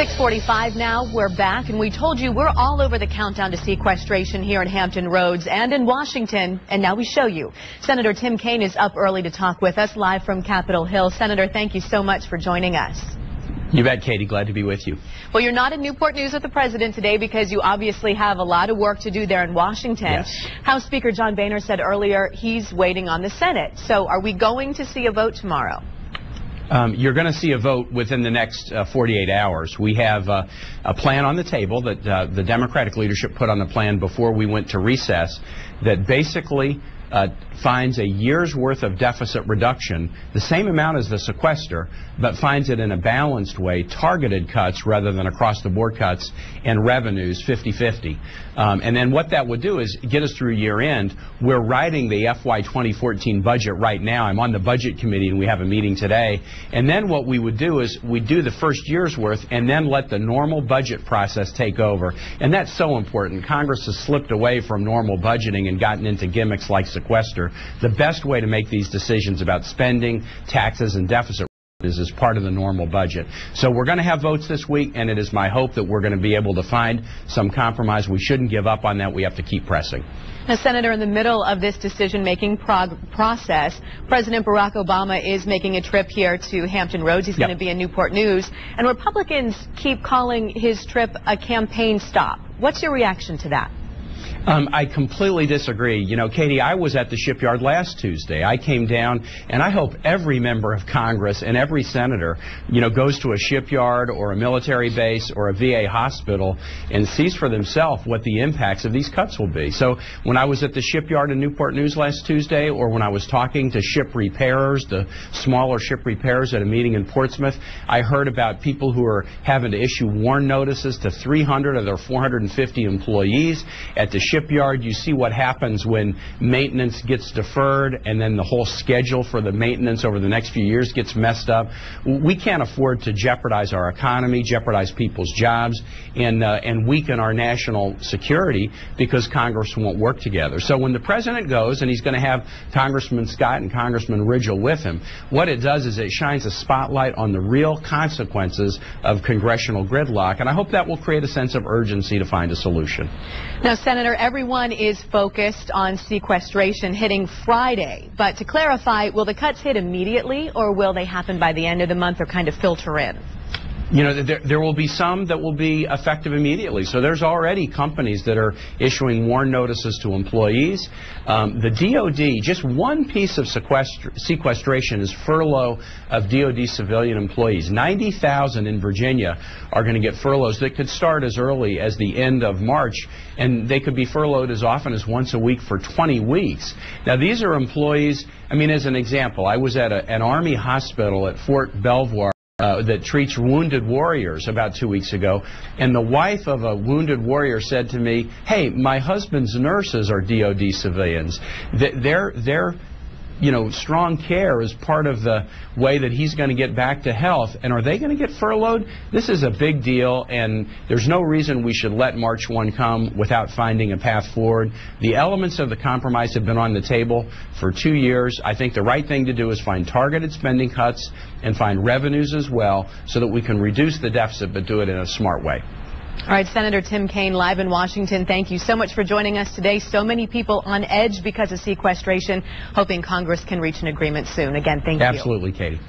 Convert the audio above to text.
6:45 now. We're back, and we told you we're all over the countdown to sequestration here in Hampton Roads and in Washington, and now we show you. Senator Tim Kaine is up early to talk with us live from Capitol Hill. Senator, thank you so much for joining us. You bet, Katie. Glad to be with you. Well, you're not in Newport News with the president today because you obviously have a lot of work to do there in Washington. Yes. House Speaker John Boehner said earlier he's waiting on the Senate. So are we going to see a vote tomorrow? You're going to see a vote within the next 48 hours. We have a plan on the table that the Democratic leadership put on the plan before we went to recess that basically finds a year's worth of deficit reduction, the same amount as the sequester, but finds it in a balanced way, targeted cuts rather than across-the-board cuts, and revenues 50-50. And then what that would do is get us through year-end. We're writing the FY 2014 budget right now. I'm on the Budget Committee, and we have a meeting today. And then what we would do is we do the first year's worth and then let the normal budget process take over. And that's so important. Congress has slipped away from normal budgeting and gotten into gimmicks like sequester. The best way to make these decisions about spending, taxes, and deficit is as part of the normal budget. So we're going to have votes this week, and it is my hope that we're going to be able to find some compromise. We shouldn't give up on that. We have to keep pressing. Now, Senator, in the middle of this decision-making process, President Barack Obama is making a trip here to Hampton Roads. He's going to be in Newport News, and Republicans keep calling his trip a campaign stop. What's your reaction to that? I completely disagree. You know, Katie, I was at the shipyard last Tuesday. I came down, and I hope every member of Congress and every senator, you know, goes to a shipyard or a military base or a VA hospital and sees for themselves what the impacts of these cuts will be. So when I was at the shipyard in Newport News last Tuesday, or when I was talking to ship repairers, the smaller ship repairers at a meeting in Portsmouth, I heard about people who are having to issue warn notices to 300 of their 450 employees at the shipyard. You see what happens when maintenance gets deferred, and then the whole schedule for the maintenance over the next few years gets messed up. We can't afford to jeopardize our economy, jeopardize people's jobs, and weaken our national security because Congress won't work together. So when the president goes, and he's going to have Congressman Scott and Congressman Ridgel with him, what it does is it shines a spotlight on the real consequences of congressional gridlock, and I hope that will create a sense of urgency to find a solution. Now, Senator, everyone is focused on sequestration hitting Friday. But to clarify, will the cuts hit immediately, or will they happen by the end of the month or kind of filter in? You know, there will be some that will be effective immediately. So there's already companies that are issuing warn notices to employees. The DOD, just one piece of sequestration is furlough of DOD civilian employees. 90,000 in Virginia are going to get furloughs that could start as early as the end of March, and they could be furloughed as often as once a week for 20 weeks. Now, these are employees, I mean, as an example, I was at an Army hospital at Fort Belvoir that treats wounded warriors about 2 weeks ago, and the wife of a wounded warrior said to me, "Hey, my husband's nurses are DOD civilians. They're you know, strong care is part of the way that he's going to get back to health, and are they going to get furloughed?" This is a big deal, and there's no reason we should let March 1 come without finding a path forward. The elements of the compromise have been on the table for 2 years. I think the right thing to do is find targeted spending cuts and find revenues as well so that we can reduce the deficit but do it in a smart way. All right, Senator Tim Kaine, live in Washington, thank you so much for joining us today. So many people on edge because of sequestration, hoping Congress can reach an agreement soon. Again, thank you. Absolutely, Katie.